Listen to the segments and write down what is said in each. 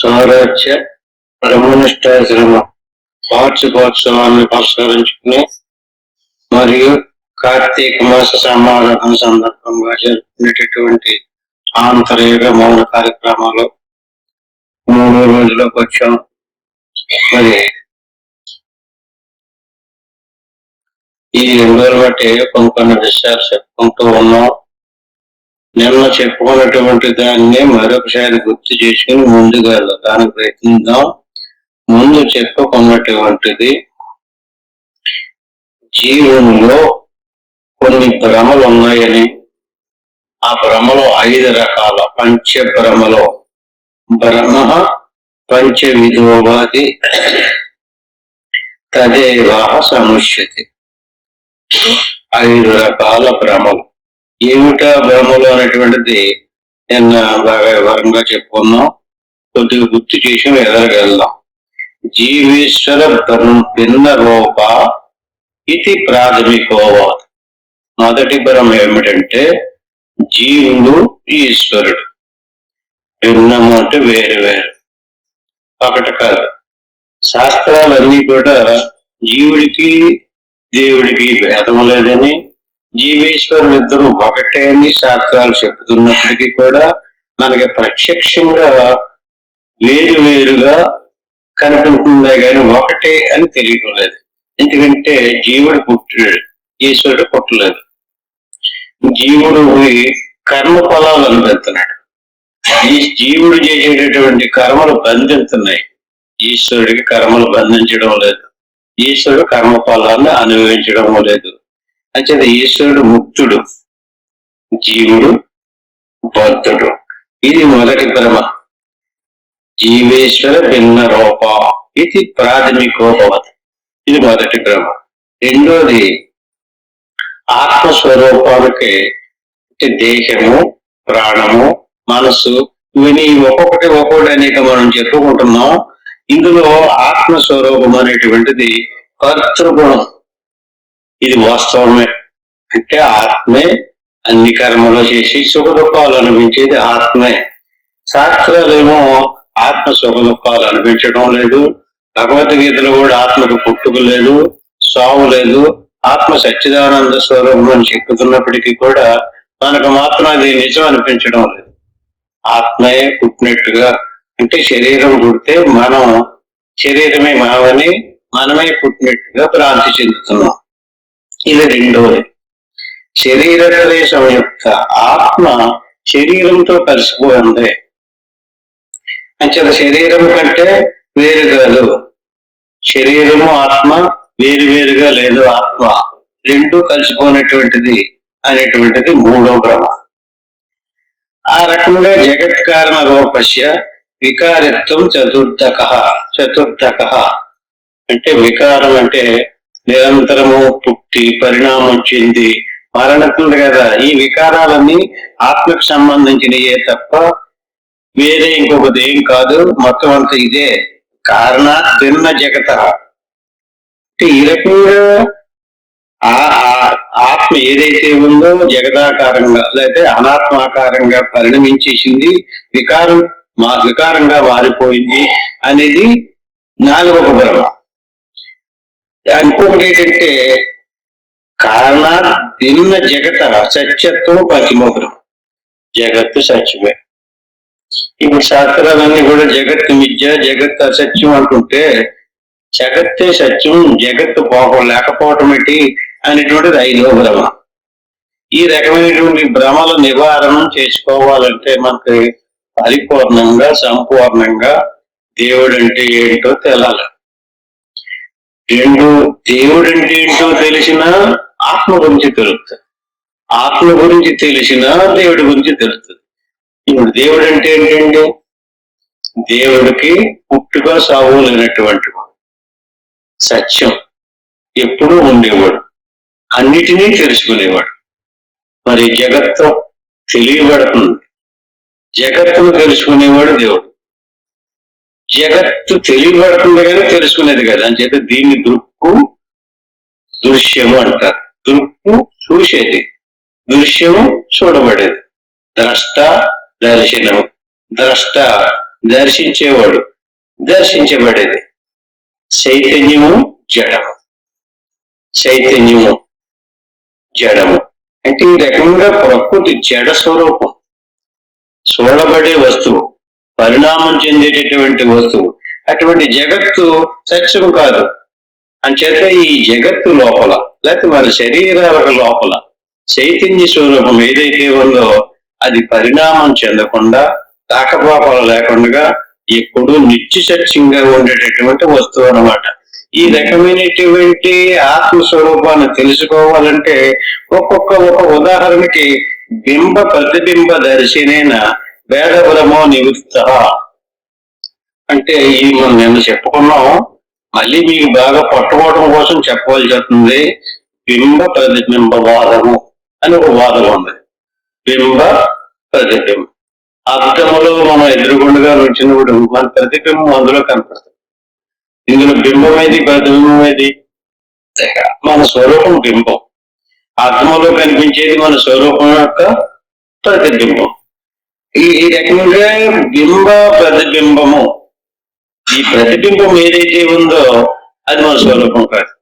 స్వరాజ్య బ్రహ్మనిష్టాశ్రమ వార్షికోత్సవాన్ని పురస్కరించుకుని మరియు కార్తీక మాస సమారాధన సందర్భంగా జరుపుకునేటటువంటి ఆంతర్యుగ మౌన కార్యక్రమాలు 3 రోజులకు వచ్చాం. మరి ఈ 2 రోజులు బట్టి కొన్ని విషయాలు చెప్పుకుంటూ ఉన్నాం. నిన్న చెప్పుకున్నటువంటి దాన్ని మరొకసారి గుర్తు చేసుకుని ముందుకు వెళ్ళడానికి ప్రయత్నిద్దాం. ముందు చెప్పుకున్నటువంటిది జీవుల్లో కొన్ని భ్రమలు ఉన్నాయని, ఆ భ్రమలో 5 రకాల పంచభ్రమలో బ్రహ్మ పంచవిధోవాది తదేవా సముష్యతి. 5 రకాల భ్రమలు. ఏమిటా భ్రమలు అనేటువంటిది నిన్న బాగా వివరంగా చెప్పుకున్నాం. కొద్దిగా గుర్తు చేసి ఎదరగెళ్దాం. జీవేశ్వర భిన్న రూప ఇది ప్రాథమికోవాది. మొదటి భ్రమ ఏమిటంటే జీవుడు ఈశ్వరుడు భిన్నము అంటే వేరు వేరు, ఒకటి కాదు. శాస్త్రాలన్నీ కూడా జీవుడికి దేవుడికి భేదం లేదని, జీవేశ్వరులు ఇద్దరు ఒకటే అని శాస్త్రాలు చెబుతున్నప్పటికీ కూడా మనకి ప్రత్యక్షంగా వేరు వేరుగా కనిపిస్తుందే కానీ ఒకటే అని తెలియటం లేదు. ఎందుకంటే జీవుడు పుట్టాడు, ఈశ్వరుడు పుట్టలేదు. జీవుడు కర్మ ఫలాలు అనుభవిస్తున్నాడు. ఈ జీవుడు చేసేటటువంటి కర్మలు బంధిస్తున్నాయి, ఈశ్వరుడికి కర్మలు బంధించడం లేదు. ఈశ్వరుడు కర్మ ఫలాన్ని అనుభవించడం లేదు. అంటే ఈశ్వరుడు ముక్తుడు, జీవుడు బద్ధుడు. ఇది మొదటి భ్రమ. జీవేశ్వర భిన్న రూప ఇది ప్రాథమికోపవతి. ఇది మొదటి భ్రమ. రెండోది ఆత్మస్వరూపానికి దేహము, ప్రాణము, మనస్సు ఇవన్నీ ఒక్కొక్కటి అనేక మనం చెప్పుకుంటున్నాం. ఇందులో ఆత్మస్వరూపం అనేటువంటిది కర్తృగుణం. ఇది వాస్తవమే. అంటే ఆత్మే అన్ని కర్మలు చేసి సుఖ దుఃఖాలు అనిపించేది ఆత్మే. శాస్త్రాలేమో ఆత్మ సుఖ దుఃఖాలు అనిపించడం లేదు. భగవద్గీతలో కూడా ఆత్మకు పుట్టుక లేదు, సావు లేదు. ఆత్మ సచ్చిదానంద స్వరూపం అని చెప్పుతున్నప్పటికీ కూడా మనకు మాత్రం అది నిజం అనిపించడం లేదు. ఆత్మే పుట్టినట్టుగా, అంటే శరీరం పుడితే మనం శరీరమే మనమని మనమే పుట్టినట్టుగా భ్రాంతి చెందుతున్నాం. ఇది రెండోది. శరీరమే సంయుక్త. ఆత్మ శరీరంతో కలిసిపోయింది. అంటే శరీరం కంటే వేరు కాదు. శరీరము ఆత్మ వేరు వేరుగా లేదు. ఆత్మ రెండు కలిసిపోయినటువంటిది అనేటువంటిది మూడో భ్రమ. ఆ రకంగా జగత్ కారణ రూపస్య వికారిత్వం చతుర్థక. అంటే వికారం అంటే నిరంతరము పుట్టి పరిణామం చెంది మరణిస్తుంది కదా. ఈ వికారాలన్నీ ఆత్మకు సంబంధించినయే తప్ప వేరే ఇంకొకటి ఏం కాదు. మొత్తం అంతా ఇదే. కారణ భిన్న జగత. ఈ రకంగా ఆత్మ ఏదైతే ఉందో జగదాకారంగా లేకపోతే అనాత్మాకారంగా పరిణమించేసింది, వికారంగా మారిపోయింది అనేది నాలుగవ భ్రమ. ఇంకొకటి ఏంటంటే కారణ భిన్న జగత సత్యత్వం పంచమో భ్రమ. జగత్తు సత్యమే. ఇప్పుడు శాస్త్రాలన్నీ కూడా జగత్తు మిథ్య, జగత్తు అసత్యం అంటుంటే జగత్తే సత్యం, జగత్తు లేకపోవటం ఏంటి అనేటువంటిది 5వ భ్రమ. ఈ రకమైనటువంటి భ్రమల నివారణ చేసుకోవాలంటే మనకి పరిపూర్ణంగా సంపూర్ణంగా దేవుడు అంటే ఏంటో తెలాలి. దేవుడు అంటే ఏంటో తెలిసినా ఆత్మ గురించి తెలుస్తుంది, ఆత్మ గురించి తెలిసినా దేవుడి గురించి తెలుస్తుంది. ఇప్పుడు దేవుడు అంటే ఏంటండి? దేవుడికి పుట్టుగా సావు లేనటువంటి సత్యం, ఎప్పుడూ ఉండేవాడు, అన్నిటినీ తెలుసుకునేవాడు. మరి జగత్తు తెలియబడుతుంది, జగత్తును తెలుసుకునేవాడు దేవుడు. జగత్తు తెలియబడుతుంది కానీ తెలుసుకునేది కదా అని చెప్పి దీన్ని దృశ్యము అంటారు. దృక్కు చూసేది, దృశ్యము చూడబడేది. ద్రష్ట దర్శనము. ద్రష్ట దర్శించేవాడు, దర్శించబడేది. చైతన్యము జడము, చైతన్యము జడము. అంటే ఈ రకంగా ప్రకృతి జడ స్వరూపం, చూడబడే వస్తువు, పరిణామం చెందేటటువంటి వస్తువు. అటువంటి జగత్తు సత్యం కాదు. అంచేత ఈ జగత్తు లోపల, లేకపోతే మన శరీరాల లోపల చైతన్య స్వరూపం ఏదైతే ఉందో అది పరిణామం చెందకుండా, రాకపోకలు లేకుండా ఎప్పుడూ నిత్య సత్యంగా ఉండేటటువంటి వస్తువు అన్నమాట. ఈ రకమైనటువంటి ఆత్మస్వరూపాన్ని తెలుసుకోవాలంటే ఒక ఉదాహరణకి బింబ ప్రతిబింబ దర్శనైన వేద బ్రహ్మో నివృత్త అంటే ఈ మనం నిన్న చెప్పుకున్నాం. మళ్ళీ మీకు బాగా పట్టుకోవడం కోసం చెప్పవలసి వస్తుంది. బింబ ప్రతిబింబ వాదము అని ఒక వాదం ఉంది. బింబ ప్రతిబింబం అర్థములో మనం ఎదురుగుండగా నుంచినప్పుడు మన ప్రతిబింబం అందులో కనపడుతుంది. ఇందులో బింబం ఏది, ప్రతిబింబం ఏది? మన స్వరూపం బింబం. అర్థంలో కనిపించేది మన స్వరూపం యొక్క ప్రతిబింబం. ఈ రకంగా బింబ ప్రతిబింబము, ఈ ప్రతిబింబం ఏదైతే ఉందో అది మన స్వరూపం కాదు.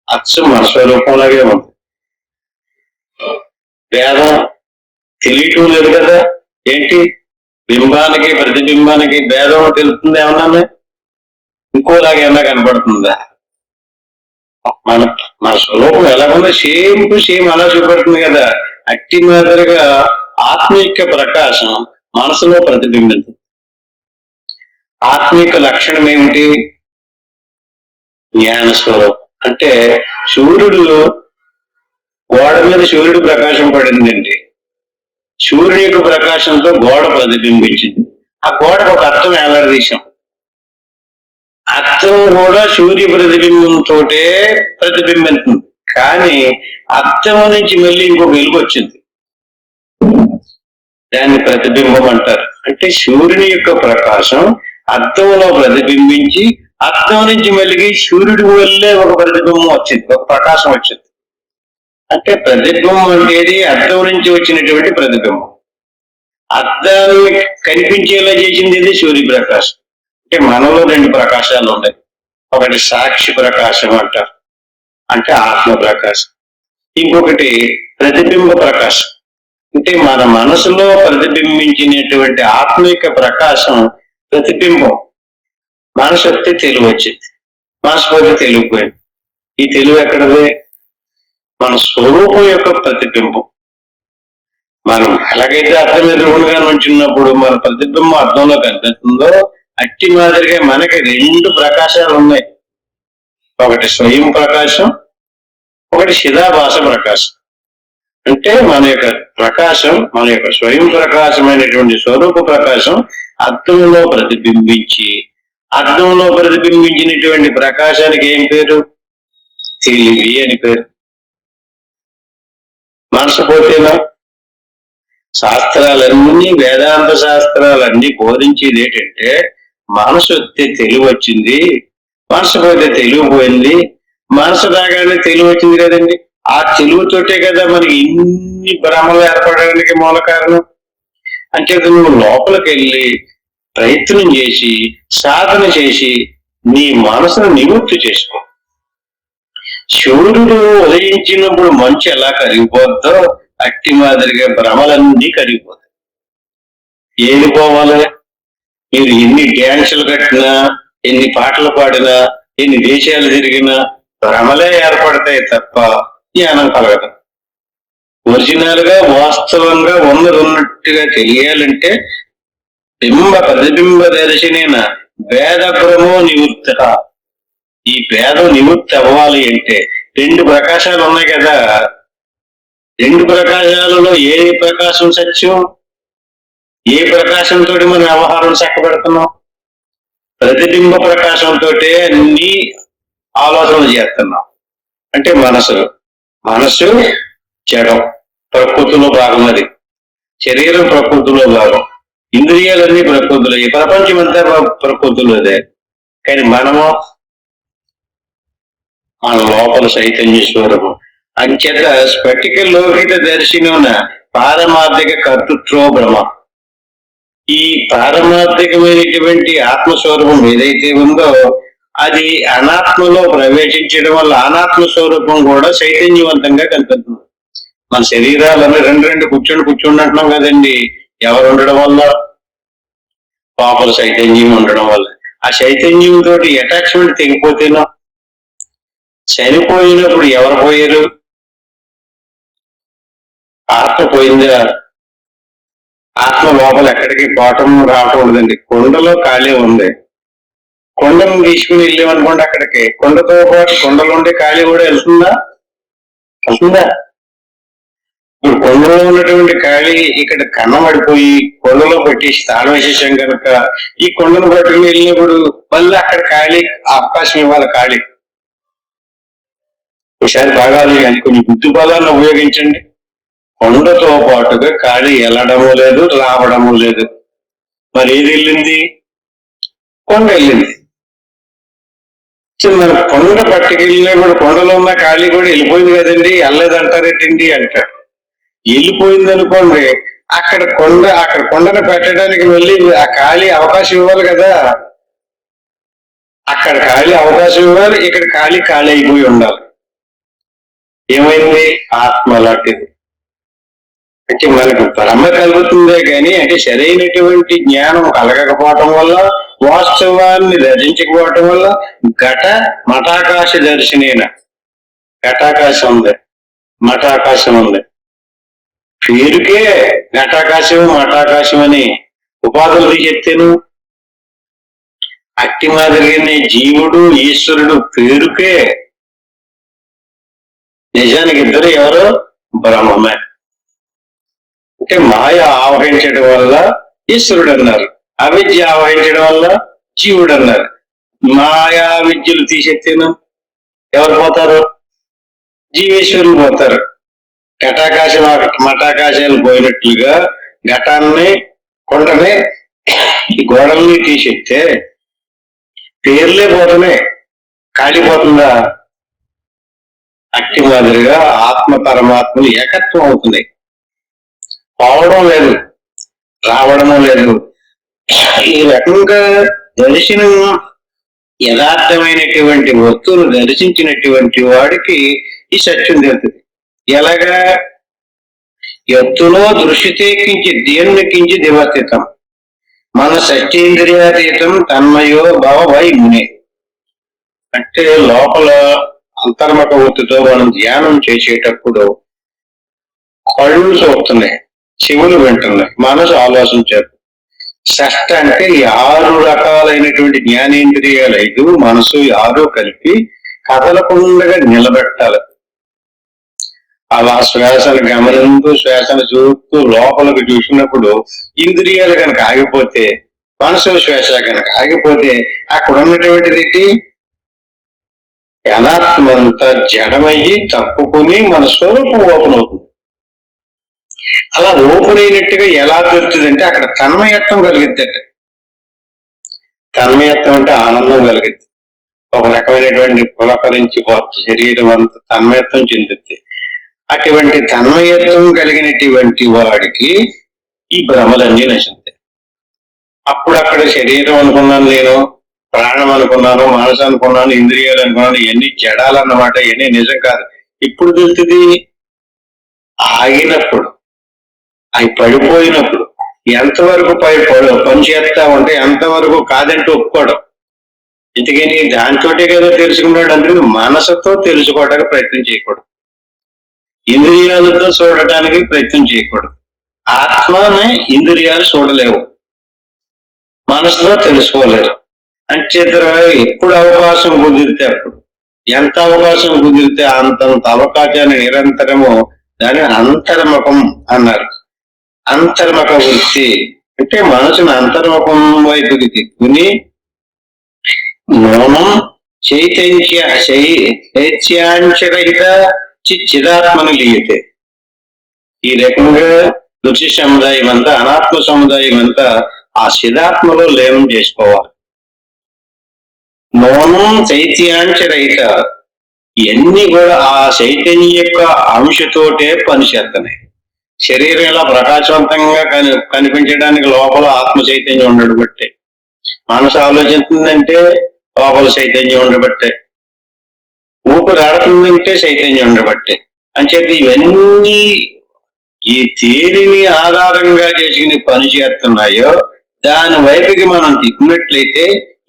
అచ్చం మన స్వరూపంలాగే ఉంది. భేదం తెలియటం లేదు కదా. ఏంటి బింబానికి ప్రతిబింబానికి భేదం తెలుస్తుంది ఏమన్నా? ఇంకోలాగా ఏమన్నా కనపడుతుందా? మన మన స్వరూపం ఎలా ఉందో సేమ్ టు సేమ్ అలా చూపెడుతుంది కదా. అట్టి మాదిరిగా ఆత్మిక ప్రకాశం మనసులో ప్రతిబింబించింది. ఆత్మిక లక్షణం ఏమిటి? జ్ఞాన స్వరూపం. అంటే సూర్యుడు గోడ మీద సూర్యుడు ప్రకాశం పడిందండి. సూర్యుడి యొక్క ప్రకాశంతో గోడ ప్రతిబింబించింది. ఆ గోడకు ఒక అర్థం ఏలాడదీశాం. అర్థం కూడా సూర్య ప్రతిబింబంతో ప్రతిబింబించింది. కానీ అర్థం నుంచి మళ్ళీ ఇంకొక వెలుగు వచ్చింది, దాన్ని ప్రతిబింబం అంటారు. అంటే సూర్యుని యొక్క ప్రకాశం అర్థంలో ప్రతిబింబించి అర్థం నుంచి మళ్ళీ సూర్యుడి వల్లే ఒక ప్రతిబింబం వచ్చింది, ఒక ప్రకాశం వచ్చింది. అంటే ప్రతిబింబం అంటే అర్థం నుంచి వచ్చినటువంటి ప్రతిబింబం. అర్థాన్ని కనిపించేలా చేసింది ఇది సూర్యప్రకాశం. అంటే మనలో రెండు ప్రకాశాలు ఉన్నాయి. ఒకటి సాక్షి ప్రకాశం అంటారు, అంటే ఆత్మ ప్రకాశం. ఇంకొకటి ప్రతిబింబ ప్రకాశం, అంటే మన మనసులో ప్రతిబింబించినటువంటి ఆత్మిక ప్రకాశం ప్రతిబింబం. మనసు వస్తే తెలివి వచ్చింది, మనసు పోతే తెలివిపోయింది. ఈ తెలివి ఎక్కడదే? మన స్వరూపం యొక్క ప్రతిబింబం. మనం ఎలాగైతే అర్థం ఎదురుగుండగా నుంచినప్పుడు మన ప్రతిబింబం అర్థంలో కనిపిస్తుందో అట్టి మాదిరిగా మనకి రెండు ప్రకాశాలు ఉన్నాయి. ఒకటి స్వయం ప్రకాశం, ఒకటి చిదాభాస ప్రకాశం. అంటే మన యొక్క ప్రకాశం, మన యొక్క స్వయం ప్రకాశమైనటువంటి స్వరూప ప్రకాశం అర్థంలో ప్రతిబింబించి, అర్థంలో ప్రతిబింబించినటువంటి ప్రకాశానికి ఏం పేరు? తెలివి అని పేరు. మనసు పోతేనా? శాస్త్రాలన్నీ, వేదాంత శాస్త్రాలన్నీ బోధించేది ఏంటంటే మనసు వస్తే తెలివి వచ్చింది, మనసు పోతే తెలివి పోయింది. మనసు రాగానే తెలివి వచ్చింది కదండి. ఆ తెలివితోటే కదా మనకి ఇన్ని భ్రమలు ఏర్పడడానికి మూల కారణం. అంటే నువ్వు లోపలికి వెళ్ళి ప్రయత్నం చేసి, సాధన చేసి నీ మనసును నివృత్తి చేసుకో. సూర్యుడు ఉదయించినప్పుడు మంచు ఎలా కరిగిపోద్దో అట్టి మాదిరిగా భ్రమలన్నీ కరిగిపోతాయి. ఏది పోవాలి? మీరు ఎన్ని డ్యాన్సులు కట్టినా, ఎన్ని పాటలు పాడినా, ఎన్ని దేశాలు తిరిగినా భ్రమలే ఏర్పడతాయి తప్ప జ్ఞానం కలగదు. ఒరిజినల్ గా వాస్తవంగా ఉన్నట్టుగా తెలియాలంటే బింబ ప్రతిబింబ దర్శనైన వేద బ్రహ్మో నివృత్త. ఈ భేదం నివృత్తి అవ్వాలి అంటే రెండు ప్రకాశాలు ఉన్నాయి కదా. రెండు ప్రకాశాలలో ఏ ప్రకాశం సత్యం? ఏ ప్రకాశంతో మనం వ్యవహారం చక్కబెడుతున్నాం? ప్రతిబింబ ప్రకాశంతో అన్ని ఆలోచనలు చేస్తున్నాం. అంటే మనసు జడం, ప్రకృతిలో భాగం. అది శరీరం ప్రకృతిలో భాగం, ఇంద్రియాలన్నీ ప్రకృతిలో, ఈ ప్రపంచం అంతా ప్రకృతిలోదే. కానీ మనము మన లోపల చైతన్య స్వరూపం. అంచేత స్ఫటిక లోహిత దర్శనం పారమార్థిక కర్తృత్వ భ్రమ. ఈ పారమార్థికమైనటువంటి ఆత్మస్వరూపం ఏదైతే ఉందో అది అనాత్మలో ప్రవేశించడం వల్ల అనాత్మ స్వరూపం కూడా చైతన్యవంతంగా కనిపిస్తుంది. మన శరీరాలను రెండు రెండు కూర్చొని అంటున్నాం కదండి. ఎవరు ఉండడం వల్ల? లోపల చైతన్యం ఉండడం వల్ల. ఆ చైతన్యం తోటి అటాచ్మెంట్ తెగిపోతేనో, చనిపోయినప్పుడు ఎవరు పోయారు? ఆత్మ పోయిందా? ఆత్మ లోపల ఎక్కడికి పోవటం రావటం ఉండదండి. కొండలో ఖాళీ ఉంది. కొండను తీసుకుని వెళ్ళామనుకోండి, అక్కడికి కొండతో పాటు కొండలో ఉండే ఖాళీ కూడా వెళ్తుందా? వెళ్తుందా? ఇప్పుడు కొండలో ఉన్నటువంటి ఖాళీ ఇక్కడ కన్నబడిపోయి కొండలో పెట్టేసి తాళం వేసేసాం కనుక ఈ కొండను పట్టుకుని వెళ్ళినప్పుడు మళ్ళీ అక్కడ ఖాళీ అవకాశం ఇవ్వాలి. ఖాళీ ఒకసారి బాగా కానీ కొన్ని గుర్తు పదాలను ఉపయోగించండి. కొండతో పాటుగా ఖాళీ వెళ్ళడము లేదు, రావడము లేదు. మరి ఏది వెళ్ళింది? కొండ వెళ్ళింది. మన కొండ పట్టుకెళ్ళినప్పుడు కొండలో ఉన్న ఖాళీ కూడా వెళ్ళిపోయింది కదండి. వెళ్ళలేదంటారేటండి అంటారు. వెళ్ళిపోయింది అనుకోండి, అక్కడ కొండను పెట్టడానికి వెళ్ళి ఆ ఖాళీ అవకాశం ఇవ్వాలి కదా. అక్కడ ఖాళీ అవకాశం ఇవ్వాలి, ఇక్కడ ఖాళీ అయిపోయి ఉండాలి. ఏమైంది? ఆత్మ లాంటిది. అంటే మనకు భ్రమ కలుగుతుందే కానీ అంటే సరైనటువంటి జ్ఞానం కలగకపోవటం వల్ల, వాస్తవాన్ని దర్శించకపోవటం వల్ల మఠాకాశ దర్శనేన ఘటాకాశం ఉంది, మఠాకాశం ఉంది. పేరుకే ఘటాకాశం మఠాకాశం అని ఉపాధులు చెప్తేను అట్టి మాదిరిగానే జీవుడు ఈశ్వరుడు పేరుకే. నిజానికి ఇద్దరు ఎవరు? బ్రహ్మమే. అంటే మాయ ఆవహించడం వల్ల ఈశ్వరుడు అన్నారు, అవిద్య ఆవహించడం వల్ల జీవుడు అన్నారు. మాయా విద్యలు తీసేస్తేను ఎవరు పోతారు? జీవేశ్వరులు పోతారు. ఘటాకాశం మఠాకాశాలు పోయినట్లుగా ఘటాన్ని కొండని గోడల్ని తీసేస్తే పేర్లే పోతనే కాలిపోతుందా? అట్టి మాదిరిగా ఆత్మ పరమాత్మలు ఏకత్వం అవుతున్నాయి. పోవడం లేదు, రావడము లేదు. ఈ రకంగా దర్శనం యథార్థమైనటువంటి వస్తువును దర్శించినటువంటి వాడికి ఈ సత్యం తెలుస్తుంది. ఎలాగా? ఎత్తులో దృష్టితే దేన్ని కించి దివస్థితం మన సత్యేంద్రియాతీతం తన్మయో భవ వై మునే. అంటే లోపల అంతర్ముఖ వృత్తితో మనం ధ్యానం చేసేటప్పుడు కళ్ళు చూస్తున్నాయి, చెవులు వింటున్నాయి, మనసు ఆలోచించారు. షష్ట అంటే ఈ 6 రకాలైనటువంటి జ్ఞానేంద్రియాలు 5, మనసు 6 కలిపి కదలకుండా నిలబెట్టాలి. అలా శ్వాసను గమనించు, శ్వాసను చూస్తూ లోపలికి చూసినప్పుడు ఇంద్రియాలు కనుక ఆగిపోతే, మనసు శ్వాస కనుక ఆగిపోతే అక్కడ ఉన్నటువంటిది అనాత్మంతా జడమయ్యి తప్పుకుని మన స్వరూపం ఓపెన్ అవుతుంది. అలా ఓపెన్ అయినట్టుగా ఎలా దొరుకుతుందంటే అక్కడ తన్మయత్వం కలిగిద్ది. తన్మయత్వం అంటే ఆనందం కలిగిద్ది. ఒక రకమైనటువంటి పులకరించి శరీరం అంతా తన్మయత్వం చెందుద్ది. అటువంటి తన్మయత్వం కలిగినటువంటి వాడికి ఈ భ్రమలన్నీ నశిస్తాయి. అప్పుడు అక్కడ శరీరం అనుకున్నాను, నేను ప్రాణం అనుకున్నాను, మనసు అనుకున్నాను, ఇంద్రియాలు అనుకున్నాను, ఇవన్నీ జడాలన్నమాట. ఇవన్నీ నిజం కాదు. ఇప్పుడు తెలుస్తుంది ఆగినప్పుడు, అవి పడిపోయినప్పుడు. ఎంతవరకు పని చేస్తా ఉంటే ఎంతవరకు కాదంటూ ఒప్పుకోవడం. ఎందుకని దాంతోటే కదా తెలుసుకున్నాడు. అందుకని మనసుతో తెలుసుకోవడానికి ప్రయత్నం చేయకూడదు, ఇంద్రియాలతో చూడటానికి ప్రయత్నం చేయకూడదు. ఆత్మని ఇంద్రియాలు చూడలేవు, మనసులో తెలుసుకోలేరు. అంచేత ఎప్పుడు అవకాశం కుదిరితే అప్పుడు, ఎంత అవకాశం కుదిరితే అంతంత అవకాశాన్ని నిరంతరము దాని అంతర్ముఖం అన్నారు. అంతర్ముఖ వృత్తి అంటే మనసును అంతర్ముఖం వైపుకి తిప్పుకుని మౌనం చైత్యాంశరహిత చిదాత్మను లీయతే. ఈ రకంగా రుచి సముదాయం అంతా, అనాత్మ సముదాయం అంతా ఆ చిదాత్మలో లీనం చేసుకోవాలి. మౌనం చైత్యాంశరహిత ఇవన్నీ కూడా ఆ చైతన్య యొక్క అంశతోటే పనిచేస్తున్నాయి. శరీరం ఇలా ప్రకాశవంతంగా కనిపించడానికి లోపల ఆత్మ చైతన్యం ఉండబట్టే. మనసు ఆలోచిస్తుందంటే లోపల చైతన్యం ఉండబట్టే. ఊపిరి ఆడుతుందంటే చైతన్యం ఉండబట్టే. అంచేత ఇవన్నీ ఈ థియరీని ఆధారంగా చేసుకుని పని చేస్తున్నాయో దాని వైపుకి మనం తిప్పినట్లయితే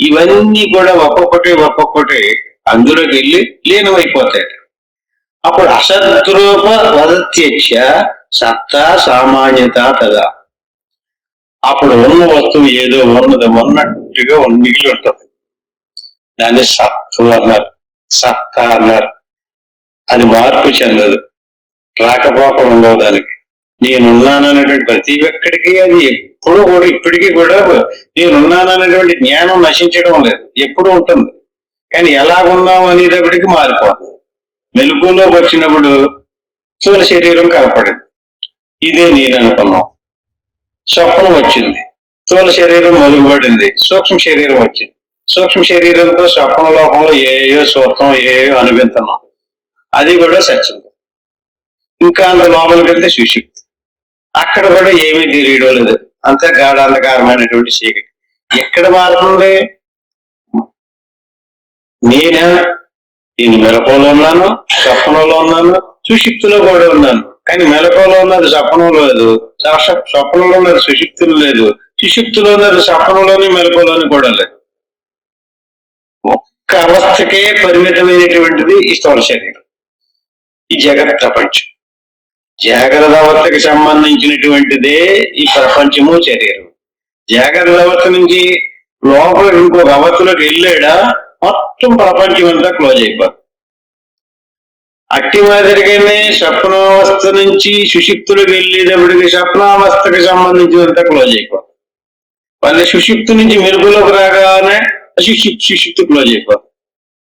ఇవన్నీ కూడా ఒక్కొక్కటి అందులోకి వెళ్ళి లీనమైపోతాయి. అప్పుడు అసద్రూప వదత్యక్ష సత్తా సామాన్యత కదా. అప్పుడు ఉన్న వస్తువు ఏదో ఉన్నట్టుగా మిగిలి ఉంటుంది. దాన్ని సత్తు అన్నారు, సత్తా అన్నారు. అది మార్పు చెందదు, రాకపోకలు ఉండవు దానికి. నేనున్నాననేటువంటి ప్రతి ఒక్కడికి అది ఎప్పుడు కూడా ఇప్పటికీ కూడా నేనున్నాననేటువంటి జ్ఞానం నశించడం లేదు, ఎప్పుడు ఉంటుంది. కానీ ఎలాగున్నాం అనేటప్పటికి మారిపోతుంది. మెలుగులోకి వచ్చినప్పుడు స్థూల శరీరం కనపడింది, ఇదే నేను అనుకున్నాం. స్వప్నం వచ్చింది, స్థూల శరీరం మరుగుపడింది, సూక్ష్మ శరీరం వచ్చింది. సూక్ష్మ శరీరంతో స్వప్న లోకంలో ఏయో సూత్రం ఏయో అనుభవిస్తున్నాం, అది కూడా సత్యం. ఇంకా అంత లోపలికి వెళ్తే సుషుప్తి, అక్కడ కూడా ఏమీ తెలియడం లేదు, అంతా గాఢాంధకారమైనటువంటి చీకటి. ఎక్కడ మారుతుంది? నేను మెలకువలో ఉన్నాను, స్వప్నంలో ఉన్నాను, సుషుప్తిలో కూడా ఉన్నాను. కానీ మెలకువలో ఉన్నది స్వప్నంలో లేదు, స్వప్నంలో ఉన్నది సుషుప్తిలో లేదు, సుషుప్తిలో ఉన్నది స్వప్నంలోని మెలకువలోని కూడా లేదు. ఒక్క అవస్థకే పరిమితమైనటువంటిది ఈ స్థూల శరీరం, ఈ జగత్ ప్రపంచం. జాగ్రత్త అవస్థకి సంబంధించినటువంటిదే ఈ ప్రపంచము శరీరం. జాగ్రత్త అవస్థ నుంచి లోపల ఇంకొక అవస్థలోకి వెళ్ళాడా మొత్తం ప్రపంచం అంతా క్లోజ్ అయిపోతుంది. అట్టి మాదిరిగానే స్వప్నావస్థ నుంచి సుషుప్తులకు వెళ్ళేటప్పటికి స్వప్నావస్థకి సంబంధించినంతా క్లోజ్ అయిపోతుంది. మళ్ళీ సుషుప్తు నుంచి మెరుగులోకి రాగానే సుషుప్తు క్లోజ్ అయిపోతుంది.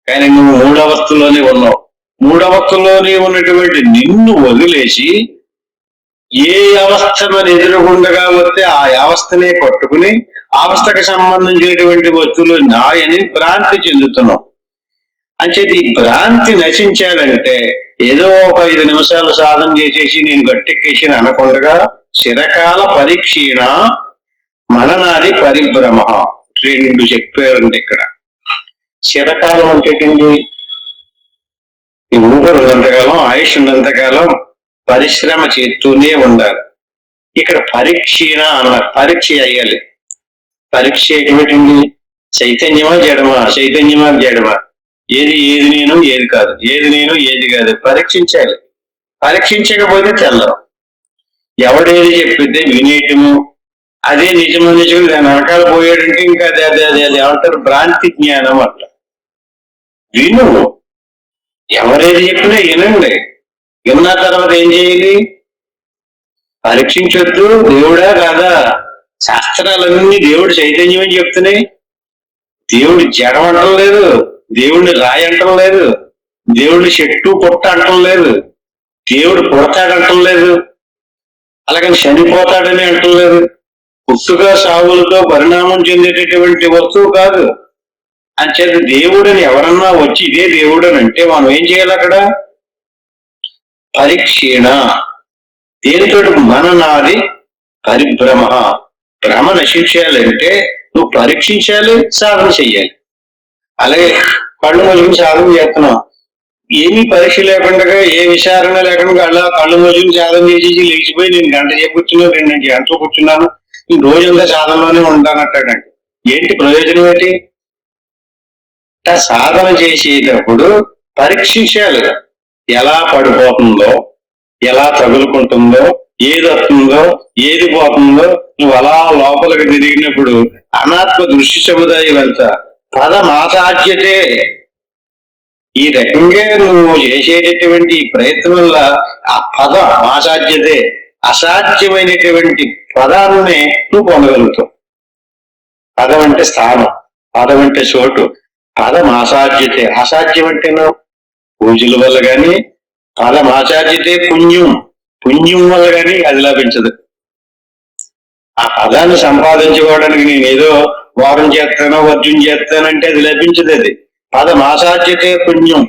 కానీ నువ్వు మూడవస్థలోనే ఉన్నావు. మూడవస్థలోనే ఉన్నటువంటి నిన్ను వదిలేసి ఏ అవస్థ మన ఎదురుగుండగా వస్తే ఆ అవస్థనే పట్టుకుని అవస్థకు సంబంధించినటువంటి వస్తువులు నాయని భ్రాంతి చెందుతున్నాం. అంచేది ఈ భ్రాంతి నశించాలంటే ఏదో ఒక 5 నిమిషాలు సాధన చేసేసి నేను గట్టెక్కేసి అనకుండా చిరకాల పరీక్షీణ మననాది పరిభ్రమ 2 చెప్పారంటే ఇక్కడ. చిరకాలం అంటే ఈ ఊపిరి ఉన్నంతకాలం, ఆయుష్ ఉన్నంతకాలం పరిశ్రమ చేస్తూనే ఉండాలి. ఇక్కడ పరీక్షీణ అన్నారు, పరీక్ష అయ్యాలి. పరీక్ష ఏమిటండి? చైతన్యమా జడమా, చైతన్యమా జడమా, ఏది నేను ఏది కాదు, ఏది నేను ఏది కాదు పరీక్షించాలి. పరీక్షించకపోతే తెల్లరు. ఎవడేది చెప్పితే వినేయటము అదే నిజము దాని వెనకాల పోయాడంటే ఇంకా అది ఏమంటారు? భ్రాంతి జ్ఞానం అంట. విను, ఎవరేది చెప్పినా వినండి. విన్న తర్వాత ఏం చేయాలి? పరీక్షించొద్దు. దేవుడా కాదా? శాస్త్రాలన్నీ దేవుడు చైతన్యం అని చెప్తున్నాయి. దేవుడు జడం అంటం లేదు, దేవుడిని రాయి అంటం లేదు, దేవుడిని చెట్టు పుట్ట అంటం లేదు, దేవుడు పుడతాడంటం లేదు, అలాగని చనిపోతాడని అంటం లేదు. పుట్టుక సావులతో పరిణామం చెందేటటువంటి వస్తువు కాదు. అంచేత దేవుడని ఎవరన్నా వచ్చి ఇదే దేవుడు అని అంటే మనం ఏం చేయాలి? అక్కడ పరీక్షీణ. దేనితో? మననాది పరిభ్రమ. భ్రమ నశించాలంటే నువ్వు పరీక్షించాలి, సాధన చెయ్యాలి. అలాగే కళ్ళు మూసుకుని సాధన చేస్తున్నావు, ఏమీ పరీక్ష లేకుండా ఏ విచారణ లేకుండా అలా కళ్ళు మూసుకుని సాధన చేసి లేచిపోయి నేను గంట సేపు కూర్చున్నాను, 2 గంటలు కూర్చున్నాను, ఈ రోజంతా సాధనలోనే ఉంటానంటాడండి. ఏంటి ప్రయోజనం? ఏంటి? సాధన చేసేటప్పుడు పరీక్షించాలి. ఎలా పడిపోతుందో, ఎలా తగులుకుంటుందో, ఏది వస్తుందో, ఏది పోతుందో. నువ్వు అలా లోపలికి తిరిగినప్పుడు అనాత్మ దృష్టి సముదాయం అంతా పదమాసాధ్యతే. ఈ రకంగా నువ్వు చేసేటటువంటి ప్రయత్నం వల్ల ఆ పదం ఆసాధ్యతే, అసాధ్యమైనటువంటి పదాన్ని నువ్వు పొందగలుగుతావు. పదం అంటే స్థానం, పదం అంటే చోటు. పదం అసాధ్యతే. అసాధ్యం అంటే పూజల వల్ల కానీ, పదం ఆచార్యతే పుణ్యం, పుణ్యం వల్ల కానీ అది లభించదు. ఆ పదాన్ని సంపాదించుకోవడానికి నేను ఏదో వారం చేస్తానో వర్జం చేస్తానంటే అది లభించదు. అది పదం ఆసాధ్యతే పుణ్యం.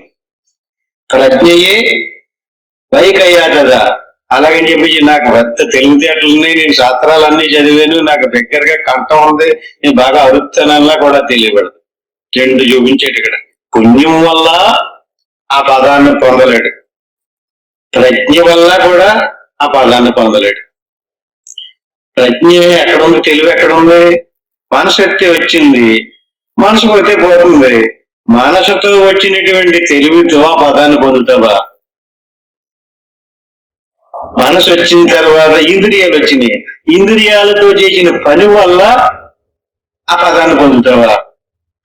ప్రజ్ఞయే వైకయ్యా కదా. అలాగని చెప్పేసి నాకు పెద్ద తెలివితేటలు ఉన్నాయి, నేను శాస్త్రాలన్నీ చదివాను, నాకు దగ్గరగా కంఠం ఉంది, నేను బాగా అరుపుతానల్లా కూడా తెలియబడదు. రెండు చూపించేటి ఇక్కడ. పుణ్యం వల్ల ఆ పదాన్ని పొందలేడు, ప్రజ్ఞ వల్ల కూడా ఆ పదాన్ని పొందలేడు. ప్రజ్ఞ ఎక్కడుంది, తెలివి ఎక్కడుంది? మనశక్తి వచ్చింది, మనసు పోతే పోతుంది. మనసుతో వచ్చినటువంటి తెలివితో ఆ పదాన్ని పొందుతావా? మనసు వచ్చిన తర్వాత ఇంద్రియాలు వచ్చినాయి, ఇంద్రియాలతో చేసిన పని వల్ల ఆ పదాన్ని పొందుతావా?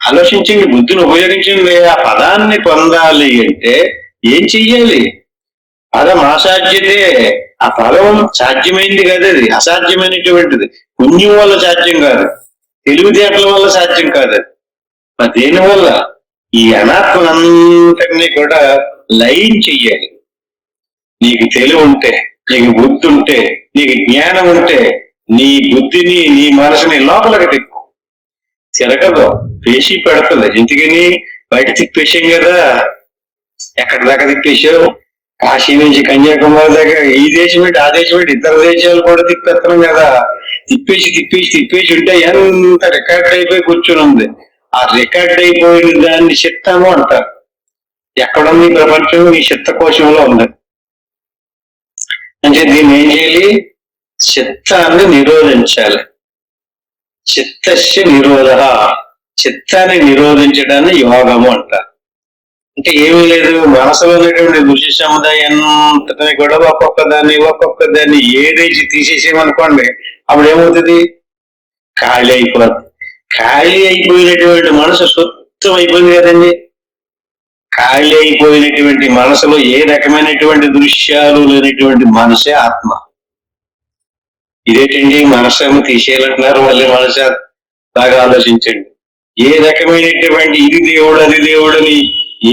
ఆలోచించండి, బుద్ధిని ఉపయోగించండి. ఆ పదాన్ని పొందాలి అంటే ఏం చెయ్యాలి? పదం అసాధ్యతే. ఆ పదం సాధ్యమైంది కాదు, అది అసాధ్యమైనటువంటిది. పుణ్యం వల్ల సాధ్యం కాదు, తెలివితేటల వల్ల సాధ్యం కాదు. మరి దేని వల్ల? ఈ అనాత్మనంతటినీ కూడా లయం చెయ్యాలి. నీకు తెలివి ఉంటే, నీకు బుద్ధి ఉంటే, నీకు జ్ఞానం ఉంటే, నీ బుద్ధిని, నీ మనసుని లోపలికి తిప్పు. తిరగదు, పేషి పెడుతుంది. ఎందుకని? బయట తిప్పేసాం కదా. ఎక్కడి దాకా తిప్పేశావు? కాశీ నుంచి కన్యాకుమారి దాకా ఈ దేశం ఏంటి, ఆ దేశం ఏంటి, ఇతర దేశాలు కూడా తిప్పేస్తున్నాం కదా. తిప్పేసి తిప్పేసి తిప్పేసి ఉంటే ఎంత రికార్డ్ అయిపోయి కూర్చుని ఉంది. ఆ రికార్డ్ అయిపోయిన దాన్ని చిత్తము అంటారు. ఎక్కడుంది ప్రపంచం? ఈ చిత్తకోశంలో ఉంది. అంటే దీన్ని ఏం చేయాలి? చిత్తాన్ని నిరోధించాలి. చిత్తస్య నిరోధ, చిత్తాన్ని నిరోధించడాన్ని యోగము అంటారు. అంటే ఏమీ లేదు, మనసులో ఉన్నటువంటి ఋషి సముదాయాన్ని కూడా ఒక్కొక్క దాన్ని ఏదేసి తీసేసేమనుకోండి, అప్పుడు ఏమవుతుంది? ఖాళీ అయిపోతుంది. ఖాళీ అయిపోయినటువంటి మనసు స్వచ్ఛం అయిపోయింది కదండి. ఖాళీ అయిపోయినటువంటి మనసులో ఏ రకమైనటువంటి దృశ్యాలు లేనటువంటి మనసే ఆత్మ. ఇదేంటండి, మనసేమో తీసేయాలంటున్నారు, మళ్ళీ మనసు బాగా ఆలోచించండి. ఏ రకమైనటువంటి ఇది దేవుడు అది దేవుడు అని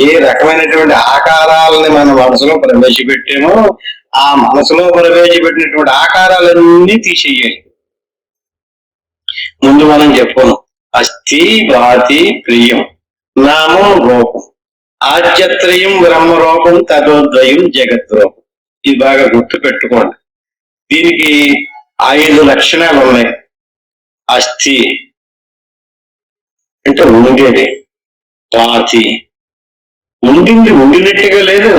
ఏ రకమైనటువంటి ఆకారాలని మన మనసులో ప్రవేశపెట్టామో ఆ మనసులో ప్రవేశపెట్టినటువంటి ఆకారాలన్నీ తీసేయాలి. ముందు మనం చెప్పను, అస్థి భాతి ప్రియం నామం రూపం ఆద్యత్రయం బ్రహ్మరూపం తదోద్వయం జగద్రూపం. ఇది బాగా గుర్తు పెట్టుకోండి. దీనికి 5 లక్షణాలు ఉన్నాయి. అస్థి అంటే ఉండేది, భాతి ఉండింది, ఉండినట్టుగా లేదు,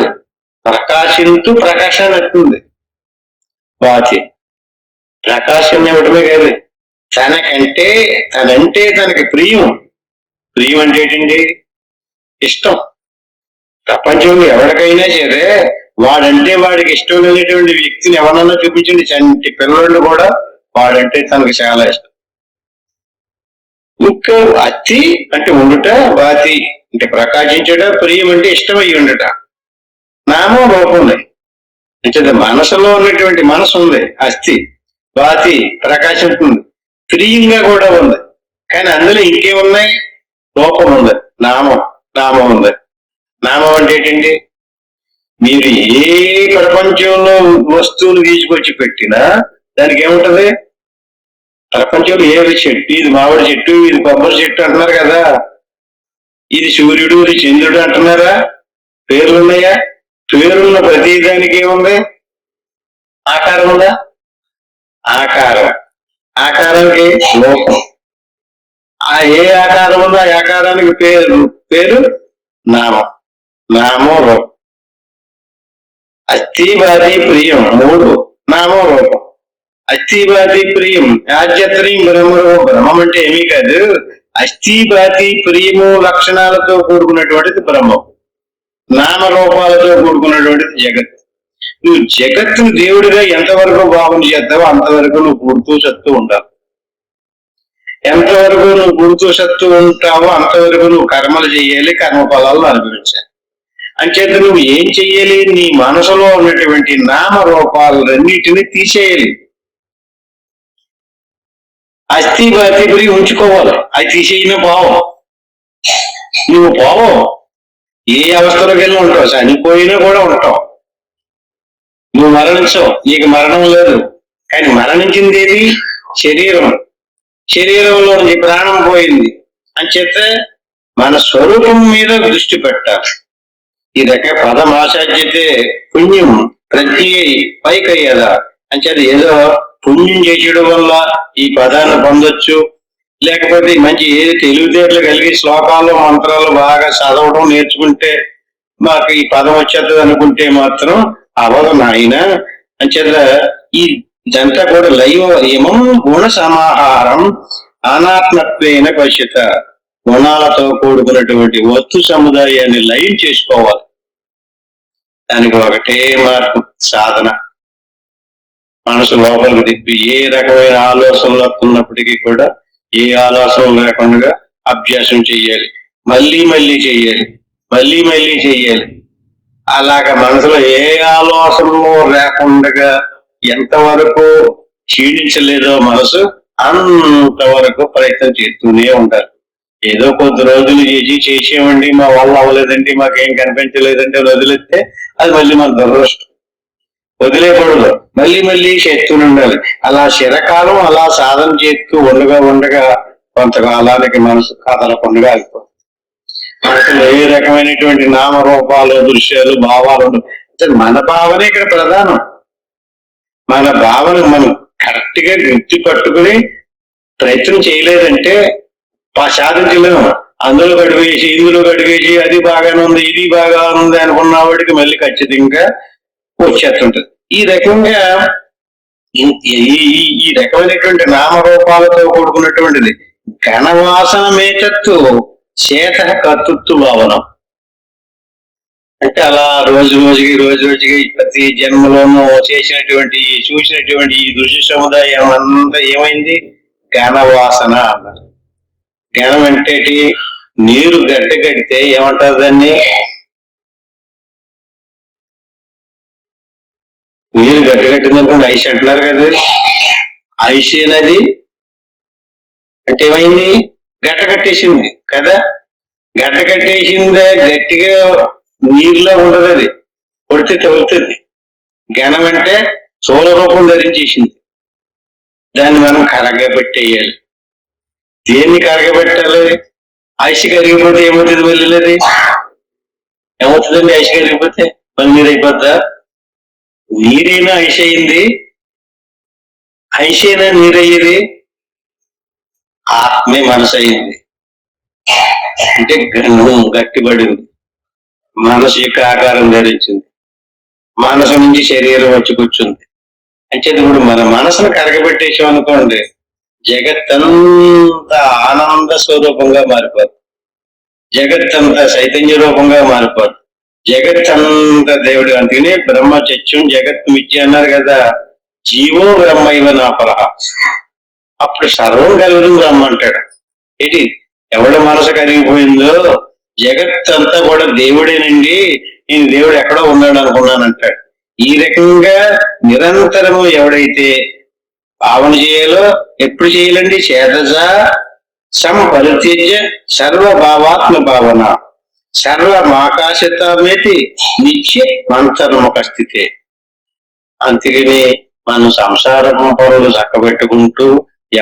ప్రకాశింతూ ప్రకాశాన్ని వస్తుంది. భాతి ప్రకాశం ఇవ్వటమే కాదు, తనంటే తనకి ప్రియం. ప్రియం అంటే ఏంటండి? ఇష్టం. ప్రపంచంలో ఎవరికైనా సరే వాడంటే వాడికి ఇష్టం లేనటువంటి వ్యక్తిని ఎవరన్నా చూపించండి, చంటి పిల్లలు కూడా వాడంటే తనకు చాలా ఇష్టం. ఇంకా అతి అంటే ఉండుట, వాతి అంటే ప్రకాశించుట, ప్రియం అంటే ఇష్టమై ఉండుట. నామం రూపం ఉంది అంటే మనసులో ఉన్నటువంటి మనసు ఉంది, అస్థి. వాతి ప్రకాశిస్తుంది, ప్రియంగా కూడా ఉంది. కానీ అందులో ఇంకేమున్నాయి? రూపం ఉంది, నామం ఉంది. నామం అంటే ఏంటండి? మీరు ఏ ప్రపంచంలో వస్తువులు తీసుకొచ్చి పెట్టినా దానికి ఏముంటది? ప్రపంచంలో ఏ చెట్టు, ఇది మామిడి చెట్టు, ఇది కొబ్బరి చెట్టు అంటున్నారు కదా, ఇది సూర్యుడు, ఇది చంద్రుడు అంటున్నారా? పేర్లున్నాయా? పేరున్న ప్రతి దానికి ఏముంది? ఆకారం ఉందా? ఆకారానికి రూపం. ఆ ఏ ఆకారం ఉందో ఆ ఆకారానికి పేరు నామం రూపం. అస్థివాది ప్రియం 3 నామం రూపం. అస్థివాది ప్రియం ఆద్యత్రయం బ్రహ్మరూపం. బ్రహ్మం అంటే ఏమీ కాదు, అస్థివాది ప్రియము లక్షణాలతో కూడుకున్నటువంటిది బ్రహ్మం, నామరూపాలతో కూడుకున్నటువంటిది జగత్. నువ్వు జగత్తును దేవుడిగా ఎంతవరకు భావన చేస్తావో అంతవరకు నువ్వు పుడుతూ సత్తు ఉంటావు. ఎంతవరకు నువ్వు పుడుతూ సత్తు ఉంటావో అంతవరకు నువ్వు కర్మలు చేయాలి, కర్మ ఫలాలను అనుభవించాలి. అంచేత నువ్వు ఏం చెయ్యాలి? నీ మనసులో ఉన్నటువంటి నామరూపాలన్నిటిని తీసేయాలి. అస్థి బాతి గురి ఉంచుకోవాలి, అది తీసేయిన పోవం. నువ్వు పోవం, ఏ అవస్థలోకి వెళ్ళి ఉంటావు, చనిపోయినా కూడా ఉంటావు. నువ్వు మరణించవు, నీకు మరణం లేదు. కానీ మరణించింది ఏది? శరీరంలో నీ ప్రాణం పోయింది. అంచేత మన స్వరూపం మీద దృష్టి పెట్టాలి. ఈ రక పదమాసాధ్యతే పుణ్యం ప్రతి పైకి అయ్యేదా అంచేది ఏదో పుణ్యం చేసేయడం వల్ల ఈ పదాన్ని పొందొచ్చు, లేకపోతే మంచి ఏ తెలివితేటలు కలిగి శ్లోకాలు మంత్రాలు బాగా చదవడం నేర్చుకుంటే మాకు ఈ పదం వచ్చేది అనుకుంటే మాత్రం అవదు నాయన. అంచేత ఈ ఇదంతా కూడా లైవం గుణ సమాహారం అనాత్మత్వేన పశ్యత. గుణాలతో కూడుకున్నటువంటి వస్తు సముదాయాన్ని లయం చేసుకోవాలి. దానికి ఒకటే మార్పు సాధన. మనసు లోపలికి తిప్పి ఏ రకమైన ఆలోచనలు వస్తున్నప్పటికీ కూడా ఏ ఆలోచన లేకుండా అభ్యాసం చెయ్యాలి, మళ్ళీ మళ్ళీ చెయ్యాలి, మళ్ళీ మళ్ళీ చెయ్యాలి. అలాగ మనసులో ఏ ఆలోచనలు లేకుండా ఎంతవరకు క్షీణించలేదో మనసు అంతవరకు ప్రయత్నం చేస్తూనే ఉండాలి. ఏదో కొద్ది రోజులు చేసేమండి మా వల్ల అవ్వలేదండి, మాకేం కనిపించలేదంటే వదిలేస్తే అది మళ్ళీ మన దురదృష్టం. వదిలేకూడదు, మళ్ళీ మళ్ళీ చేస్తూనే ఉండాలి. అలా చిరకాలం అలా సాధన చేస్తూ ఉండగా కొంతకాలానికి మనసు కదలకుండా ఆగిపోతుంది. మనసులో ఏ రకమైనటువంటి నామరూపాలు, దృశ్యాలు, భావాలు మన భావనే ఇక్కడ ప్రధానం. మన భావన మనం కరెక్ట్ గా గుర్తు పట్టుకుని ప్రయత్నం చేయలేదంటే సాధించలేము. అందులో గడివేసి ఇందులో గడివేసి అది బాగానే ఉంది ఇది బాగా ఉంది అనుకున్న వాడికి మళ్ళీ ఖచ్చితంగా వచ్చేస్తుంటది. ఈ రకంగా ఈ రకమైనటువంటి నామరూపాలతో కూడుకున్నటువంటిది ఘనవాసన మేతత్తు చేత కర్తృత్వ భావనం. అంటే అలా రోజు రోజుకి ప్రతి జన్మలోనూ చూసినటువంటి ఈ దృశ్య సముదాయం అంతా ఏమైంది? ఘనవాసన అన్నారు. ఘనం అంటే నీరు గడ్డ కడితే ఏమంటారు దాన్ని? నీరు గడ్డ కట్టిందనుకోండి ఐస్ అంటున్నారు కదా. ఐస్ అనేది అంటే ఏమైంది? గడ్డ కట్టేసింది కదా. గడ్డ కట్టేసిందే గట్టిగా నీరులో ఉండదు, అది కొడితే తగులుతుంది. ఘనం అంటే స్థూల రూపం ధరించేసింది. దాన్ని మనం కరగబెట్టేయాలి. దేన్ని కరగబెట్టాలి? ఐస్ కరిగిపోతే ఏమవుతుంది? వెళ్ళలేదు ఏమవుతుందండి? ఐస్ కరిగిపోతే మళ్ళీ నీరు అయిపోద్దా? నీరైనా ఐస్ అయింది, ఐస్ అయినా నీరయ్యేది, ఆత్మే మనసు అయింది. అంటే గట్టిపడింది, మనసు యొక్క ఆకారం ధరించింది, మనసు నుంచి శరీరం వచ్చి కూర్చుంది. అంటే ఇప్పుడు మన మనసును కరగబెట్టేసాం అనుకోండి, జగత్తంతా ఆనంద స్వరూపంగా మారిపోదు, జగత్తంతా చైతన్య రూపంగా మారిపోదు, జగత్తంతా దేవుడు. అందుకనే బ్రహ్మ చత్యం జగత్ మిథ్య అన్నారు కదా. జీవో బ్రహ్మ ఇవ నాపరహ. అప్పుడు సర్వం కలుగుతుంది బ్రహ్మ అంటాడు. ఏంటి? ఎవడి మనసు కరిగిపోయిందో జగత్ అంతా కూడా దేవుడేనండి, నేను దేవుడు ఎక్కడో ఉన్నాడు అనుకున్నానంటాడు. ఈ రకంగా నిరంతరము ఎవడైతే భావన చేయాలో ఎప్పుడు చేయాలండి? చేతజ సంపరిత్యజ్య సర్వభావాత్మ భావన సర్వమాకాశతమేతి నిత్య మంతర్ముఖ స్థితే. అందుకని మనం సంసారం పనులు చక్కబెట్టుకుంటూ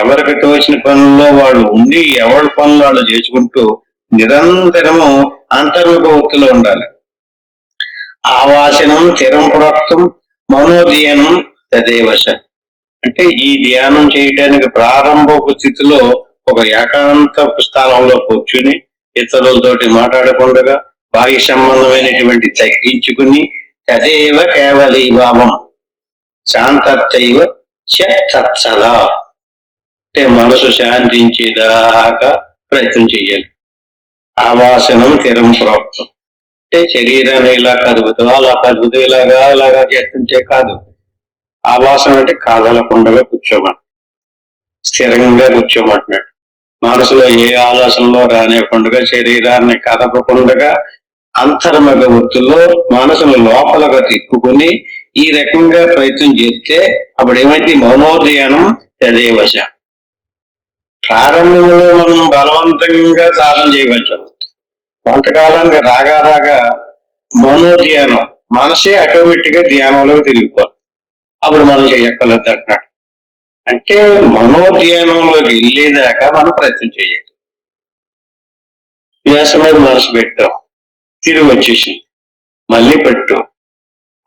ఎవరికి తోచిన పనుల్లో వాళ్ళు ఉండి ఎవరి పనులు వాళ్ళు చేసుకుంటూ నిరంతరము అంతర్ముఖ వృత్తిలో ఉండాలి. ఆవాసనం స్థిరం ప్రోక్తం మనోధ్యానం తదేవశ. అంటే ఈ ధ్యానం చేయడానికి ప్రారంభపు స్థితిలో ఒక ఏకాంత స్థానంలో కూర్చుని ఇతరులతోటి మాట్లాడకుండా బాహ్య సంబంధమైనటువంటి తగ్గించుకుని తదేవ కేవలీ భావం శాంతైవ తత్సదా. అంటే మనసు శాంతించేదాకా ప్రయత్నం చేయాలి. ఆవాసనం స్థిరం ప్రోక్తం అంటే శరీరాన్ని ఇలా కదుపుతూ అలా కదుపుతూ ఇలాగా చేస్తుంటే కాదు. ఆవాసన అంటే కదలకుండా కూర్చోమని, స్థిరంగా కూర్చోమంటున్నాడు. మనసులో ఏ ఆలోచనలో రానివ్వకుండా శరీరాన్ని కదపకుండా అంతర్ముఖ వృత్తుల్లో మనసును లోపలగా తిప్పుకుని ఈ రకంగా ప్రయత్నం చేస్తే అప్పుడు ఏమైంది? మనోధ్యానం తదేవశ. ప్రారంభంలో మనం బలవంతంగా సాధన చేయవచ్చు. కొంతకాలానికి రాగా మనోధ్యానం, మనసే ఆటోమేటిక్ గా ధ్యానంలోకి తిరిగిపోతుంది. అప్పుడు మనం చేయక్కర్లేదు అంటున్నాడు. అంటే మనోధ్యానంలోకి వెళ్ళేదాకా మనం ప్రయత్నం చేయాలి. వ్యాస మీద మనసు పెట్టాం, తిరిగి వచ్చేసి మళ్ళీ పెట్టు,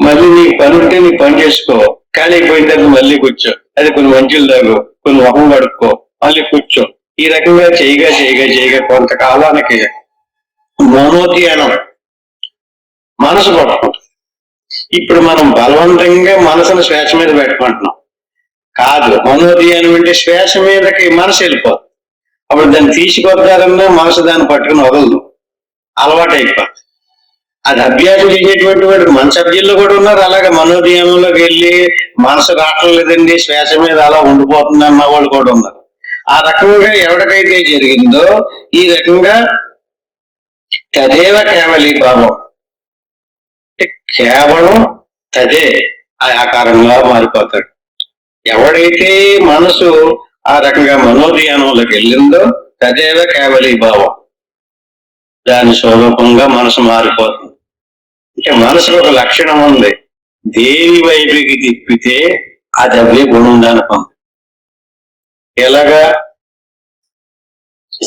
మళ్ళీ నీకు పని ఉంటే నీ పని చేసుకో, ఖాళీ అయిపోయిన తర్వాత మళ్ళీ కూర్చో, అది కొన్ని మంచులు తాగు, కొన్ని మొహం కడుక్కో, మళ్ళీ కూర్చో. ఈ రకంగా చేయగా కొంతకాలానికి మౌనోధ్యానం మనసు పట్టుకుంటుంది. ఇప్పుడు మనం బలవంతంగా మనసును శ్వాస మీద పెట్టమంటున్నాం. కాదు, మౌనోధ్యానం అంటే శ్వాస మీదకి మనసు వెళ్ళిపోతుంది. అప్పుడు దాన్ని తీసుకొద్దారన్నా మనసు దాన్ని పట్టుకుని వదలదు, అలవాటు అయిపోతుంది. అది అభ్యాసం చేసేటువంటి వాడు మన సభ్యుల్లో కూడా ఉన్నారు. అలాగే మనోధ్యానంలోకి వెళ్ళి మనసు రావట్లేదండి, శ్వాస మీద అలా ఉండిపోతుంది అన్న వాళ్ళు కూడా ఉన్నారు. ఆ రకంగా ఎవరికైతే జరిగిందో ఈ రకంగా తదేవ కేవలీ భావం, కేవలం తదే ఆ ఆకారంగా మారిపోతాడు. ఎవడైతే మనసు ఆ రకంగా మనోధ్యానంలోకి వెళ్ళిందో తదేవ కేవలీ భావం, దాని స్వరూపంగా మనసు మారిపోతుంది. అంటే మనసుకు ఒక లక్షణం ఉంది, దేని వైపుకి తిప్పితే అది అవే గుణం దానిపం. ఎలాగా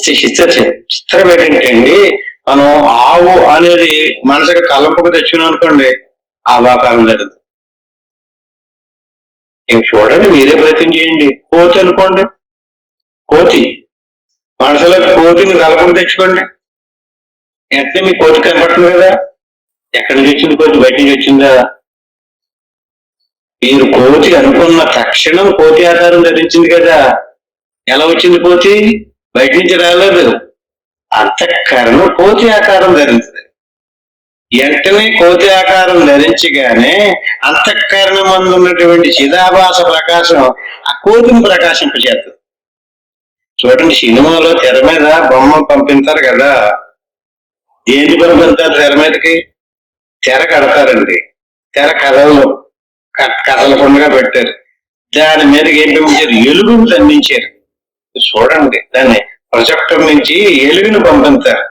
చిత్రం ఏంటండి, మనం ఆవు అనేది మనసుకు తలంపుకు తెచ్చుకున్నాం అనుకోండి, ఆవాకారం జరుగుతుంది. చూడండి, మీరే ప్రయత్నం చేయండి. కోతి అనుకోండి, కోతి మనసులో కోతిని తలంపుకు తెచ్చుకోండి, ఎంత మీ కోతి కనపడుతుంది కదా. ఎక్కడి నుంచి వచ్చింది కోతి? బయట నుంచి వచ్చిందా? మీరు కోతి అనుకున్న తక్షణం కోతి ఆకారం ధరించింది కదా. ఎలా వచ్చింది కోతి? బయట నుంచి రాలేదు, అంతఃకరణం కోతి ఆకారం ధరించింది. వెంటనే కోతి ఆకారం ధరించగానే అంతఃకరణం మందు ఉన్నటువంటి చిదాభాస ప్రకాశం ఆ కోతిని ప్రకాశింపచేస్తుంది. చూడండి, సినిమాలో తెర మీద బొమ్మ పంపిస్తారు కదా, ఏంటి పంపిస్తారు తెర మీదకి? తెర కడతారండి, తెర కదలకుండా పెట్టారు, దాని మీదకి ఏం పంపించారు? ఎలుగును దండించారు. చూడండి, దాన్ని ప్రొజెక్టర్ నుంచి ఎలుగును పంపిస్తారు.